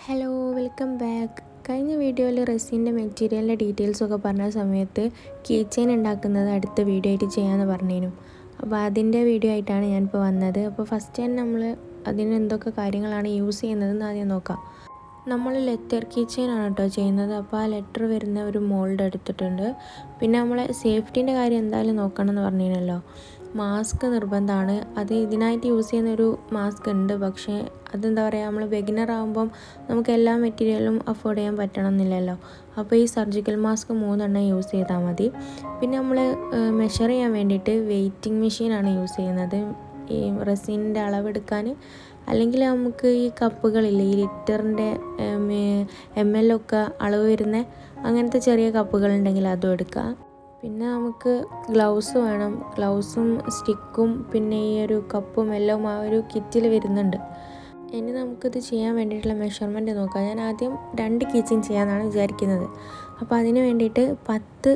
Hello, welcome back. കഴിഞ്ഞ വീഡിയോയിൽ റെസിൻ്റെ മെറ്റീരിയലിൻ്റെ ഡീറ്റെയിൽസൊക്കെ പറഞ്ഞ സമയത്ത് കീ ചെയിൻ ഉണ്ടാക്കുന്നത് അടുത്ത വീഡിയോ ആയിട്ട് ചെയ്യാമെന്ന് പറഞ്ഞിരുന്നു. അപ്പോൾ അതിൻ്റെ വീഡിയോ ആയിട്ടാണ് ഞാനിപ്പോൾ വന്നത്. അപ്പോൾ ഫസ്റ്റ് തന്നെ നമ്മൾ അതിന് എന്തൊക്കെ കാര്യങ്ങളാണ് യൂസ് ചെയ്യുന്നതെന്ന് ആദ്യം നോക്കാം. നമ്മൾ ലെറ്റർ കീ ചെയിൻ ആണ് കേട്ടോ ചെയ്യുന്നത്. അപ്പോൾ ആ ലെറ്റർ വരുന്ന ഒരു മോൾഡ് എടുത്തിട്ടുണ്ട്. പിന്നെ നമ്മൾ സേഫ്റ്റീൻ്റെ കാര്യം എന്തായാലും നോക്കണം എന്ന് പറഞ്ഞിരുന്നല്ലോ. മാസ്ക് നിർബന്ധമാണ്. അത് ഇതിനായിട്ട് യൂസ് ചെയ്യുന്നൊരു മാസ്ക് ഉണ്ട്, പക്ഷേ അതെന്താ പറയുക, നമ്മൾ ബിഗിനർ ആകുമ്പം നമുക്ക് എല്ലാ മെറ്റീരിയലും അഫോർഡ് ചെയ്യാൻ പറ്റണമെന്നില്ലല്ലോ. അപ്പോൾ ഈ സർജിക്കൽ മാസ്ക് 3 യൂസ് ചെയ്താൽ മതി. പിന്നെ നമ്മൾ മെഷർ ചെയ്യാൻ വേണ്ടിയിട്ട് വെയ്റ്റിംഗ് മെഷീനാണ് യൂസ് ചെയ്യുന്നത്, ഈ റെസിൻ്റെ അളവെടുക്കാൻ. അല്ലെങ്കിൽ നമുക്ക് ഈ കപ്പുകളില്ലേ, ഈ ലിറ്ററിൻ്റെ ML ഒക്കെ അളവ് വരുന്ന അങ്ങനത്തെ ചെറിയ കപ്പുകളുണ്ടെങ്കിൽ അതും എടുക്കുക. പിന്നെ നമുക്ക് ഗ്ലൗസ് വേണം. ഗ്ലൗസും സ്റ്റിക്കും പിന്നെ ഈ ഒരു കപ്പും എല്ലാം ആ ഒരു കിറ്റിൽ വരുന്നുണ്ട്. ഇനി നമുക്കിത് ചെയ്യാൻ വേണ്ടിയിട്ടുള്ള മെഷർമെൻറ്റ് നോക്കാം. ഞാൻ ആദ്യം 2 കീ ചെയിൻ ചെയ്യാമെന്നാണ് വിചാരിക്കുന്നത്. അപ്പോൾ അതിന് വേണ്ടിയിട്ട് 10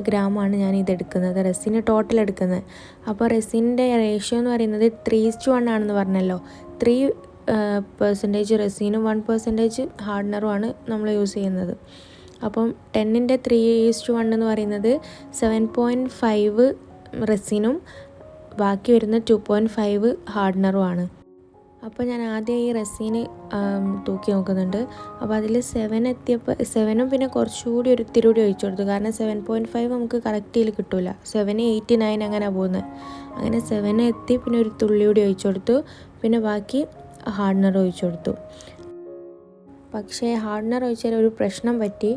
ഗ്രാമാണ് ഞാൻ ഇതെടുക്കുന്നത്, റെസിന് ടോട്ടൽ എടുക്കുന്നത്. അപ്പോൾ റെസിൻ്റെ റേഷ്യോ എന്ന് പറയുന്നത് 3:1 ആണെന്ന് പറഞ്ഞല്ലോ. 3% റെസിനും 1% ഹാർഡനറുമാണ് നമ്മൾ യൂസ് ചെയ്യുന്നത്. അപ്പം 10ൻ്റെ 3:1 എന്ന് പറയുന്നത് 7.5 റെസിനും ബാക്കി വരുന്ന 2.5 ഹാർഡനറുമാണ്. അപ്പോൾ ഞാൻ ആദ്യം ഈ റെസിന് തൂക്കി നോക്കുന്നുണ്ട്. അപ്പോൾ അതിൽ 7 എത്തിയപ്പോൾ 7ഉം പിന്നെ കുറച്ചുകൂടി ഒരു ഇത്തിരി കൂടി ഒഴിച്ചു കൊടുത്തു. കാരണം 7.5 നമുക്ക് കറക്റ്റിൽ കിട്ടില്ല. 7, 8, 9 അങ്ങനെ പോകുന്നത്. അങ്ങനെ 7 എത്തി, പിന്നെ ഒരു തുള്ളി കൂടി ഒഴിച്ചു കൊടുത്തു. പിന്നെ ബാക്കി ഹാർഡനർ ഒഴിച്ചു കൊടുത്തു. പക്ഷേ ഹാർഡനർ ഒഴിച്ചാൽ ഒരു പ്രശ്നം പറ്റി.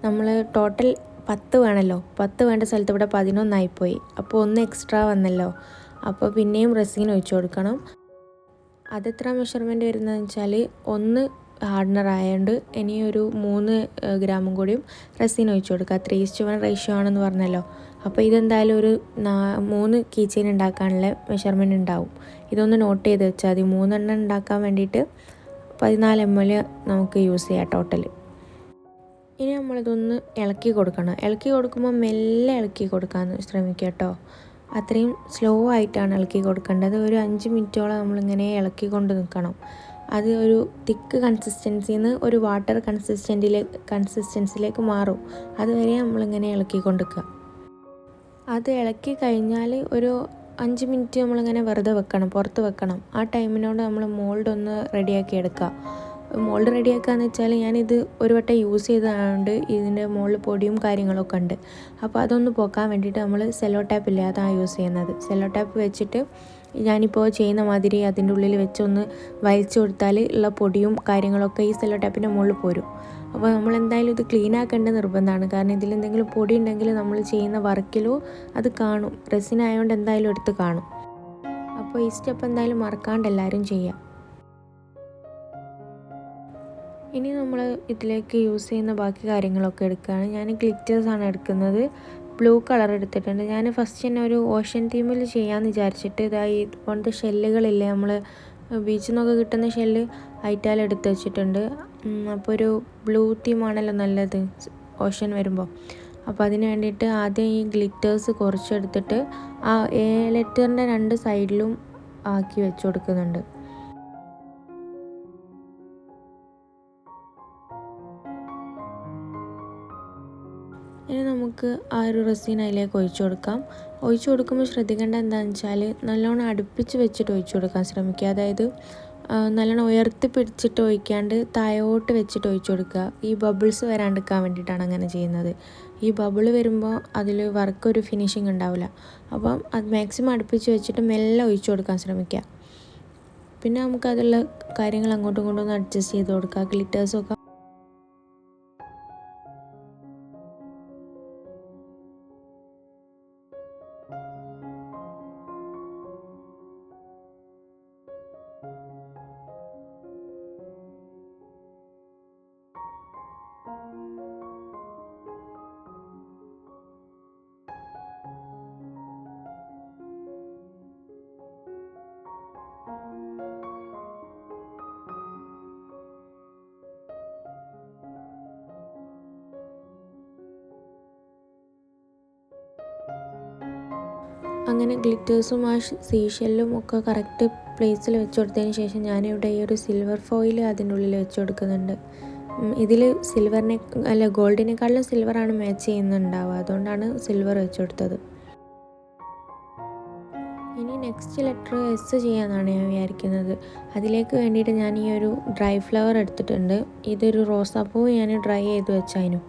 നമ്മൾ ടോട്ടൽ 10 വേണമല്ലോ, 10 വേണ്ട സ്ഥലത്ത് ഇവിടെ 11 ആയിപ്പോയി. അപ്പോൾ 1 എക്സ്ട്രാ വന്നല്ലോ. അപ്പോൾ പിന്നെയും റെസിൻ ഒഴിച്ചു കൊടുക്കണം. അതെത്ര മെഷർമെൻറ്റ് വരുന്നതെന്ന് വെച്ചാൽ 1 ഹാർഡനർ ആയതുകൊണ്ട് ഇനി ഒരു 3 ഗ്രാമും കൂടിയും റെസിൻ ഒഴിച്ചു കൊടുക്കുക. 3:1 റേഷ്യോ ആണെന്ന് പറഞ്ഞല്ലോ. അപ്പോൾ ഇതെന്തായാലും ഒരു 3 കീ ചെയിൻ ഉണ്ടാക്കാനുള്ള മെഷർമെൻറ്റ് ഉണ്ടാവും. ഇതൊന്ന് നോട്ട് ചെയ്ത് വെച്ചാൽ മതി. 3 ഉണ്ടാക്കാൻ വേണ്ടിയിട്ട് 14 ml നമുക്ക് യൂസ് ചെയ്യാം ടോട്ടൽ. ഇനി നമ്മളിതൊന്ന് ഇളക്കി കൊടുക്കണം. ഇളക്കി കൊടുക്കുമ്പോൾ മെല്ലെ ഇളക്കി കൊടുക്കാൻ ശ്രമിക്കുക കേട്ടോ. അത്രയും സ്ലോ ആയിട്ടാണ് ഇളക്കി കൊടുക്കേണ്ടത്. ഒരു 5 മിനിറ്റോളം നമ്മളിങ്ങനെ ഇളക്കിക്കൊണ്ട് നിൽക്കണം. അത് ഒരു തിക്ക് കൺസിസ്റ്റൻസിയിൽ നിന്ന് ഒരു വാട്ടർ കൺസിസ്റ്റൻസിയിലേക്ക് മാറും. അതുവരെ നമ്മളിങ്ങനെ ഇളക്കിക്കൊണ്ട് നിൽക്കുക. അത് ഇളക്കി കഴിഞ്ഞാൽ ഒരു 5 മിനിറ്റ് നമ്മളിങ്ങനെ വെറുതെ വെക്കണം, പുറത്ത് വെക്കണം. ആ ടൈമിനോട് നമ്മൾ മോൾഡ് ഒന്ന് റെഡിയാക്കി എടുക്കുക. മോൾഡ് റെഡിയാക്കുകയെന്ന് വെച്ചാൽ ഞാനിത് ഒരു വട്ടം യൂസ് ചെയ്തതുകൊണ്ട് ഇതിൻ്റെ മുകളിൽ പൊടിയും കാര്യങ്ങളൊക്കെ ഉണ്ട്. അപ്പോൾ അതൊന്ന് പോക്കാൻ വേണ്ടിയിട്ട് നമ്മൾ സെല്ലോ ടാപ്പ് ഇല്ലേ, അതാണ് യൂസ് ചെയ്യുന്നത്. സെല്ലോ ടാപ്പ് വെച്ചിട്ട് ഞാനിപ്പോൾ ചെയ്യുന്ന മാതിരി അതിൻ്റെ ഉള്ളിൽ വെച്ചൊന്ന് വലിച്ചു കൊടുത്താൽ ഉള്ള പൊടിയും കാര്യങ്ങളൊക്കെ ഈ സെല്ലോ ടാപ്പിൻ്റെ മുകളിൽ പോരും. അപ്പോൾ നമ്മൾ എന്തായാലും ഇത് ക്ലീൻ ആക്കേണ്ട നിർബന്ധമാണ്. കാരണം ഇതിലെന്തെങ്കിലും പൊടി ഉണ്ടെങ്കിൽ നമ്മൾ ചെയ്യുന്ന വർക്കിലോ അത് കാണും. റെസിനായതുകൊണ്ട് എന്തായാലും എടുത്ത് കാണും. അപ്പോൾ ഈ സ്റ്റെപ്പ് എന്തായാലും മറക്കാണ്ട് എല്ലാവരും ചെയ്യുക. ഇനി നമ്മൾ ഇതിലേക്ക് യൂസ് ചെയ്യുന്ന ബാക്കി കാര്യങ്ങളൊക്കെ എടുക്കുകയാണ്. ഞാൻ ഗ്ലിറ്റേഴ്സാണ് എടുക്കുന്നത്. ബ്ലൂ കളർ എടുത്തിട്ടുണ്ട്. ഞാൻ ഫസ്റ്റ് തന്നെ ഒരു ഓഷ്യൻ തീമിൽ ചെയ്യാമെന്ന് വിചാരിച്ചിട്ട് ഇതായി ഇതുപോലത്തെ ഷെല്ലുകളില്ലേ, നമ്മൾ ബീച്ചിൽ നിന്നൊക്കെ കിട്ടുന്ന ഷെല്ല് ഐറ്റാൽ എടുത്ത് വെച്ചിട്ടുണ്ട്. അപ്പോൾ ഒരു ബ്ലൂ തീമാണല്ലോ നല്ലത് ഓഷ്യൻ വരുമ്പോൾ. അപ്പോൾ അതിന് വേണ്ടിയിട്ട് ആദ്യം ഈ ഗ്ലിറ്റേഴ്സ് കുറച്ചെടുത്തിട്ട് ആ ലെറ്ററിൻ്റെ 2 സൈഡിലും ആക്കി വെച്ച് കൊടുക്കുന്നുണ്ട്. ഇനി നമുക്ക് ആ ഒരു റെസിൻ അതിലേക്ക് ഒഴിച്ചു കൊടുക്കാം. ഒഴിച്ചു കൊടുക്കുമ്പോൾ ശ്രദ്ധിക്കേണ്ട എന്താണെന്ന് വെച്ചാൽ നല്ലോണം അടുപ്പിച്ച് വെച്ചിട്ട് ഒഴിച്ചു കൊടുക്കാൻ ശ്രമിക്കുക. അതായത് നല്ലോണം ഉയർത്തി പിടിച്ചിട്ട് ഒഴിക്കാണ്ട് താഴോട്ട് വെച്ചിട്ട് ഒഴിച്ചു കൊടുക്കുക. ഈ ബബിൾസ് വരാണ്ടിരിക്കാൻ വേണ്ടിയിട്ടാണ് അങ്ങനെ ചെയ്യുന്നത്. ഈ ബബിൾ വരുമ്പോൾ അതിൽ വർക്കൊരു ഫിനിഷിങ് ഉണ്ടാവില്ല. അപ്പം അത് മാക്സിമം അടുപ്പിച്ച് വെച്ചിട്ട് മെല്ലെ ഒഴിച്ചു കൊടുക്കാൻ ശ്രമിക്കുക. പിന്നെ നമുക്കതിലുള്ള കാര്യങ്ങൾ അങ്ങോട്ടും ഇങ്ങോട്ടും ഒന്ന് അഡ്ജസ്റ്റ് ചെയ്ത് കൊടുക്കുക. ഗ്ലിറ്റേഴ്സൊക്കെ അങ്ങനെ ഗ്ലിറ്റേഴ്സും ആ സീഷെല്ലും ഒക്കെ കറക്റ്റ് പ്ലേറ്റ്സിൽ വെച്ച് കൊടുത്തതിന് ശേഷം ഞാനിവിടെ ഈ ഒരു സിൽവർ ഫോയിൽ അതിൻ്റെ ഉള്ളിൽ വെച്ച് കൊടുക്കുന്നുണ്ട്. ഇതിൽ ഗോൾഡിനേക്കാളും സിൽവറാണ് മാച്ച് ചെയ്യുന്നുണ്ടാവുക, അതുകൊണ്ടാണ് സിൽവർ വെച്ച് കൊടുത്തത്. ഇനി നെക്സ്റ്റ് ലെറ്റർ എസ് ചെയ്യാമെന്നാണ് ഞാൻ വിചാരിക്കുന്നത്. അതിലേക്ക് വേണ്ടിയിട്ട് ഞാൻ ഈ ഒരു ഡ്രൈ ഫ്ലവർ എടുത്തിട്ടുണ്ട്. ഇതൊരു റോസാപ്പൂ ഞാൻ ഡ്രൈ ചെയ്ത് വെച്ചായിരുന്നു.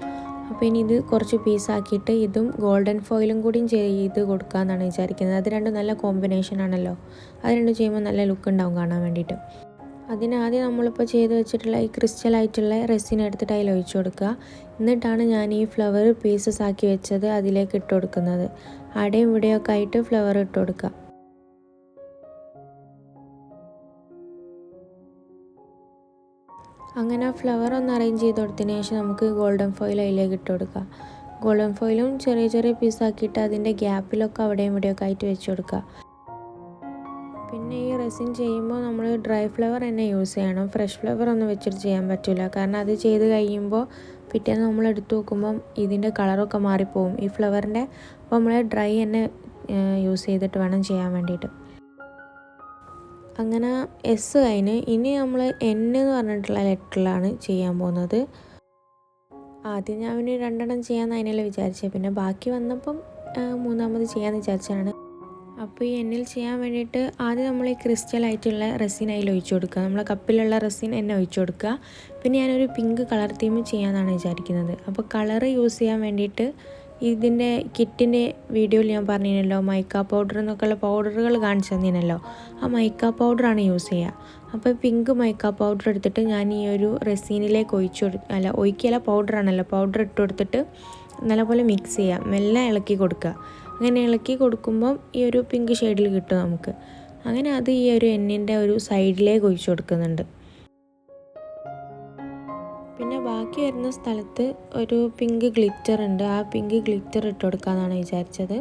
അപ്പോൾ ഇനി ഇത് കുറച്ച് പീസാക്കിയിട്ട് ഇതും ഗോൾഡൻ ഫോയിലും കൂടിയും ചെയ്ത് കൊടുക്കാമെന്നാണ് വിചാരിക്കുന്നത്. അത് രണ്ടും നല്ല കോമ്പിനേഷൻ ആണല്ലോ, അത് രണ്ടും ചെയ്യുമ്പോൾ നല്ല ലുക്ക് ഉണ്ടാവും കാണാൻ വേണ്ടിയിട്ട്. അതിനാദ്യം നമ്മളിപ്പോൾ ചെയ്ത് വെച്ചിട്ടുള്ള ഈ ക്രിസ്റ്റലായിട്ടുള്ള റെസിൻ എടുത്തിട്ട് അതിൽ ഒഴിച്ചു കൊടുക്കുക. എന്നിട്ടാണ് ഞാൻ ഈ ഫ്ലവർ പീസസ് ആക്കി വെച്ചത് അതിലേക്ക് ഇട്ട് കൊടുക്കുന്നത്. അവിടെയും ഇവിടെയൊക്കെ ആയിട്ട് ഫ്ലവർ ഇട്ട് കൊടുക്കുക. അങ്ങനെ ആ ഫ്ലവർ ഒന്ന് അറേഞ്ച് ചെയ്ത് കൊടുത്തതിന് ശേഷം നമുക്ക് ഗോൾഡൻ ഫോയിൽ അതിലേക്ക് ഇട്ട് കൊടുക്കുക. ഗോൾഡൻ ഫോയിലും ചെറിയ ചെറിയ പീസാക്കിയിട്ട് അതിൻ്റെ ഗ്യാപ്പിലൊക്കെ അവിടെയും ഇവിടെയൊക്കെ ആയിട്ട് വെച്ച് കൊടുക്കുക. പിന്നെ ഈ റെസിൻ ചെയ്യുമ്പോൾ നമ്മൾ ഡ്രൈ ഫ്ലവർ തന്നെ യൂസ് ചെയ്യണം. ഫ്രഷ് ഫ്ലവർ ഒന്നും വെച്ചിട്ട് ചെയ്യാൻ പറ്റില്ല. കാരണം അത് ചെയ്ത് കഴിയുമ്പോൾ പിറ്റേന്ന് നമ്മൾ എടുത്ത് നോക്കുമ്പം ഇതിൻ്റെ കളറൊക്കെ മാറിപ്പോവും ഈ ഫ്ലവറിൻ്റെ. അപ്പോൾ നമ്മൾ ഡ്രൈ തന്നെ യൂസ് ചെയ്തിട്ട് വേണം ചെയ്യാൻ വേണ്ടിയിട്ട്. അങ്ങനെ എസ് കഴിഞ്ഞ് ഇനി നമ്മൾ എൻ എന്ന് പറഞ്ഞിട്ടുള്ള ലെറ്ററിലാണ് ചെയ്യാൻ പോകുന്നത്. ആദ്യം ഞാൻ പിന്നെ 2 എണ്ണം ചെയ്യാമെന്ന് അതിനെല്ലാം വിചാരിച്ചത്, പിന്നെ ബാക്കി വന്നപ്പം 3ാമത് ചെയ്യാമെന്ന് വിചാരിച്ചതാണ്. അപ്പോൾ ഈ എന്നിൽ ചെയ്യാൻ വേണ്ടിയിട്ട് ആദ്യം നമ്മൾ ഈ ക്രിസ്റ്റലായിട്ടുള്ള റെസിൻ അതിൽ ഒഴിച്ചു കൊടുക്കുക. നമ്മളെ കപ്പിലുള്ള റെസിൻ എന്നെ ഒഴിച്ചു കൊടുക്കുക. പിന്നെ ഞാനൊരു പിങ്ക് കളർ തീം ചെയ്യാമെന്നാണ് വിചാരിക്കുന്നത്. അപ്പോൾ കളർ യൂസ് ചെയ്യാൻ വേണ്ടിയിട്ട് ഇതിൻ്റെ കിറ്റിൻ്റെ വീഡിയോയിൽ ഞാൻ പറഞ്ഞിരുന്നല്ലോ മൈക്ക പൗഡർ എന്നൊക്കെയുള്ള പൗഡറുകൾ കാണിച്ചു തന്നിരുന്നല്ലോ, ആ മൈക്ക പൗഡറാണ് യൂസ് ചെയ്യുക. അപ്പോൾ പിങ്ക് മൈക്ക പൗഡർ എടുത്തിട്ട് ഞാൻ ഈ ഒരു റെസീനിലേക്ക് ഒഴിക്കല പൗഡറാണല്ലോ, പൗഡർ ഇട്ട് കൊടുത്തിട്ട് നല്ലപോലെ മിക്സ് ചെയ്യുക, മെല്ലെ ഇളക്കി കൊടുക്കുക. അങ്ങനെ ഇളക്കി കൊടുക്കുമ്പം ഈ ഒരു പിങ്ക് ഷെയ്ഡിൽ കിട്ടും നമുക്ക്. അങ്ങനെ അത് ഈ ഒരു എണ്ണിൻ്റെ ഒരു സൈഡിലേക്ക് ഒഴിച്ചു കൊടുക്കുന്നുണ്ട്. പിന്നെ ബാക്കി വരുന്ന സ്ഥലത്ത് ഒരു പിങ്ക് ഗ്ലിറ്റർ ഉണ്ട്, ആ പിങ്ക് ഗ്ലിറ്റർ ഇട്ട് കൊടുക്കാമെന്നാണ് വിചാരിച്ചത്.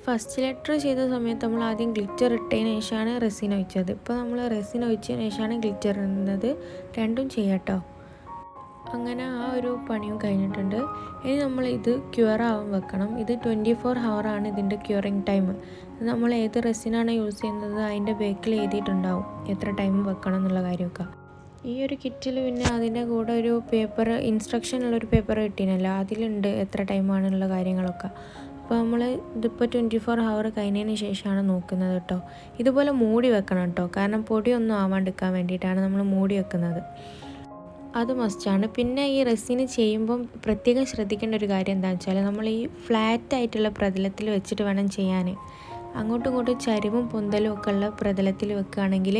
ഫസ്റ്റ് ലെറ്റർ ചെയ്ത സമയത്ത് നമ്മൾ ആദ്യം ഗ്ലിറ്റർ ഇട്ടതിന് ശേഷമാണ് റെസിൻ ഒഴിച്ചത്. ഇപ്പോൾ നമ്മൾ റെസിൻ ഒഴിച്ചതിന് ശേഷമാണ് ഗ്ലിറ്റർ ഇടുന്നത്. രണ്ടും ചെയ്യാട്ടോ. അങ്ങനെ ആ ഒരു പണിയും കഴിഞ്ഞിട്ടുണ്ട്. ഇനി നമ്മൾ ഇത് ക്യൂറാവാൻ വെക്കണം. ഇത് 24 ഹവറാണ് ഇതിൻ്റെ ക്യൂറിങ് ടൈം. നമ്മൾ ഏത് റെസിനാണ് യൂസ് ചെയ്യുന്നത് അതിൻ്റെ ബേക്കിൽ എഴുതിയിട്ടുണ്ടാവും എത്ര ടൈം വെക്കണം എന്നുള്ള കാര്യമൊക്കെ. ഈ ഒരു കിറ്റിൽ പിന്നെ അതിൻ്റെ കൂടെ ഒരു പേപ്പർ, ഇൻസ്ട്രക്ഷനുള്ളൊരു പേപ്പർ കിട്ടിയല്ലോ, അതിലുണ്ട് എത്ര ടൈമാണെന്നുള്ള കാര്യങ്ങളൊക്കെ. അപ്പോൾ നമ്മൾ ഇതിപ്പോൾ 24 ഹവർ കഴിഞ്ഞതിന് ശേഷമാണ് നോക്കുന്നത് കേട്ടോ. ഇതുപോലെ മൂടി വെക്കണം കേട്ടോ, കാരണം പൊടിയൊന്നും ആവാണ്ടിരിക്കാൻ വേണ്ടിയിട്ടാണ് നമ്മൾ മൂടി വെക്കുന്നത്. അത് മസ്റ്റാണ്. പിന്നെ ഈ റെസിന് ചെയ്യുമ്പം പ്രത്യേകം ശ്രദ്ധിക്കേണ്ട ഒരു കാര്യം എന്താണെന്ന് വെച്ചാൽ നമ്മൾ ഈ ഫ്ലാറ്റ് ആയിട്ടുള്ള പ്രതലത്തിൽ വെച്ചിട്ട് വേണം ചെയ്യാൻ. അങ്ങോട്ടും ഇങ്ങോട്ടും ചരിവും പൊന്തലും ഒക്കെ ഉള്ള പ്രതലത്തിൽ വെക്കുകയാണെങ്കിൽ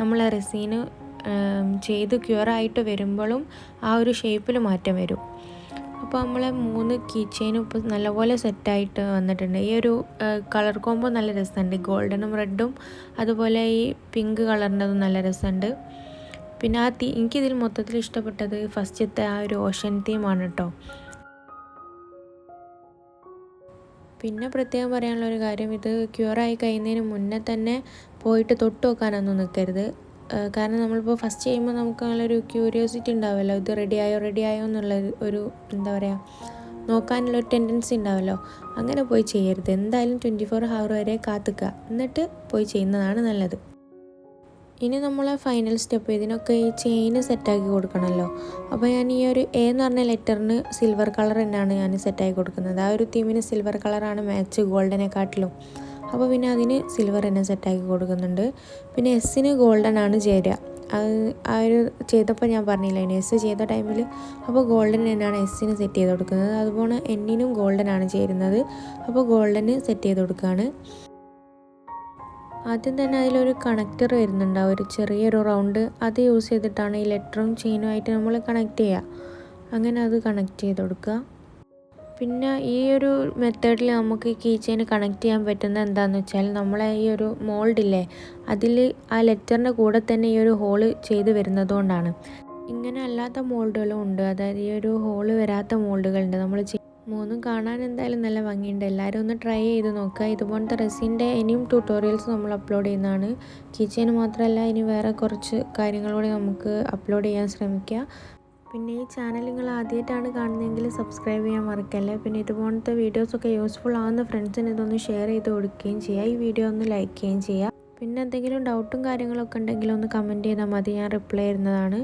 നമ്മൾ റെസിന് ചെയ്ത് ക്യൂറായിട്ട് വരുമ്പോഴും ആ ഒരു ഷേപ്പിൽ മാറ്റം വരും. അപ്പോൾ നമ്മളെ 3 കീ ചെയിനും ഇപ്പോൾ നല്ലപോലെ സെറ്റായിട്ട് വന്നിട്ടുണ്ട്. ഈ ഒരു കളർ കോമ്പോ നല്ല രസമുണ്ട്, ഗോൾഡനും റെഡും അതുപോലെ ഈ പിങ്ക് കളറിൻ്റെതും നല്ല രസമുണ്ട്. പിന്നെ എനിക്കിതിൽ മൊത്തത്തിൽ ഇഷ്ടപ്പെട്ടത് ഫസ്റ്റത്തെ ആ ഒരു ഓഷൻ തീമാണ് കേട്ടോ. പിന്നെ പ്രത്യേകം പറയാനുള്ളൊരു കാര്യം, ഇത് ക്യൂറായി കഴിയുന്നതിന് മുന്നേ തന്നെ പോയിട്ട് തൊട്ട് വെക്കാനൊന്നും നിൽക്കരുത്. കാരണം നമ്മളിപ്പോൾ ഫസ്റ്റ് ചെയ്യുമ്പോൾ നമുക്ക് നല്ലൊരു ക്യൂരിയോസിറ്റി ഉണ്ടാവുമല്ലോ, ഇത് റെഡിയായോ എന്നുള്ള ഒരു എന്താ പറയുക, നോക്കാനുള്ളൊരു ടെൻഡൻസി ഉണ്ടാവുമല്ലോ. അങ്ങനെ പോയി ചെയ്യരുത്. എന്തായാലും 24 ഹവർ വരെ കാത്തുക്കുക, എന്നിട്ട് പോയി ചെയ്യുന്നതാണ് നല്ലത്. ഇനി നമ്മൾ ഫൈനൽ സ്റ്റെപ്പ്, ഇതിനൊക്കെ ഈ ചെയിന് സെറ്റാക്കി കൊടുക്കണമല്ലോ. അപ്പോൾ ഞാൻ ഈ ഒരു എ എന്ന് പറഞ്ഞ ലെറ്ററിന് സിൽവർ കളർ തന്നെയാണ് ഞാൻ സെറ്റാക്കി കൊടുക്കുന്നത്. ആ ഒരു തീമിന് സിൽവർ കളറാണ് മാച്ച് ഗോൾഡനെക്കാട്ടിലും. അപ്പോൾ പിന്നെ അതിന് സിൽവർ തന്നെ സെറ്റാക്കി കൊടുക്കുന്നുണ്ട്. പിന്നെ എസ്സിന് ഗോൾഡൻ ആണ് ചേരുക. അത് ആ ഒരു ചെയ്തപ്പോൾ ഞാൻ പറഞ്ഞില്ല, ഇനി എസ് ചെയ്ത ടൈമിൽ അപ്പോൾ ഗോൾഡൻ തന്നെയാണ് എസ്സിന് സെറ്റ് ചെയ്ത് കൊടുക്കുന്നത്. അതുപോലെ എന്നിനും ഗോൾഡൻ ആണ് ചേരുന്നത്. അപ്പോൾ ഗോൾഡന് സെറ്റ് ചെയ്ത് കൊടുക്കുകയാണ്. ആദ്യം തന്നെ അതിലൊരു കണക്ടർ വരുന്നുണ്ട്, ഒരു ചെറിയൊരു റൗണ്ട്, അത് യൂസ് ചെയ്തിട്ടാണ് ഈ ലെറ്ററും ചെയിനുമായിട്ട് നമ്മൾ കണക്ട് ചെയ്യുക. അങ്ങനെ അത് കണക്ട് ചെയ്ത് കൊടുക്കുക. പിന്നെ ഈ ഒരു മെത്തേഡിൽ നമുക്ക് കീ ചെയിൻ കണക്ട് ചെയ്യാൻ പറ്റുന്നത് എന്താണെന്ന് വെച്ചാൽ, നമ്മളെ ഈ ഒരു മോൾഡില്ലേ അതിൽ ആ ലെറ്ററിൻ്റെ കൂടെ തന്നെ ഈ ഒരു ഹോള് ചെയ്ത് വരുന്നതുകൊണ്ടാണ്. ഇങ്ങനെ അല്ലാത്ത മോൾഡുകളും ഉണ്ട്, അതായത് ഈ ഒരു ഹോള് വരാത്ത മോൾഡുകളുണ്ട്. നമ്മൾ 3 കാണാൻ എന്തായാലും നല്ല ഭംഗിയുണ്ട്. എല്ലാവരും ഒന്ന് ട്രൈ ചെയ്ത് നോക്കുക. ഇതുപോലത്തെ റെസിൻ്റെ ഇനിയും ട്യൂട്ടോറിയൽസ് നമ്മൾ അപ്ലോഡ് ചെയ്യുന്നതാണ്. കിച്ചന് മാത്രമല്ല, ഇനി വേറെ കുറച്ച് കാര്യങ്ങളൂടെ നമുക്ക് അപ്ലോഡ് ചെയ്യാൻ ശ്രമിക്കുക. പിന്നെ ഈ ചാനൽ നിങ്ങൾ ആദ്യമായിട്ടാണ് കാണുന്നതെങ്കിൽ സബ്സ്ക്രൈബ് ചെയ്യാൻ മറക്കല്ലേ. പിന്നെ ഇതുപോലത്തെ വീഡിയോസൊക്കെ യൂസ്ഫുൾ ആവുന്ന ഫ്രണ്ട്സിന് ഇതൊന്ന് ഷെയർ ചെയ്ത് കൊടുക്കുകയും ചെയ്യുക. ഈ വീഡിയോ ഒന്ന് ലൈക്ക് ചെയ്യുകയും ചെയ്യുക. പിന്നെ എന്തെങ്കിലും ഡൗട്ടും കാര്യങ്ങളൊക്കെ ഉണ്ടെങ്കിൽ ഒന്ന് കമൻറ്റ് ചെയ്താൽ മതി, ഞാൻ റിപ്ലൈ ചെയ്യുന്നതാണ്.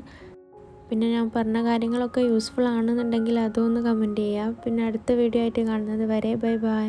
പിന്നെ ഞാൻ പറഞ്ഞ കാര്യങ്ങളൊക്കെ യൂസ്ഫുൾ ആണെന്നുണ്ടെങ്കിൽ അതൊന്ന് കമൻറ്റ് ചെയ്യുക. പിന്നെ അടുത്ത വീഡിയോ ആയിട്ട് കാണുന്നത് വരെ ബൈ ബൈ.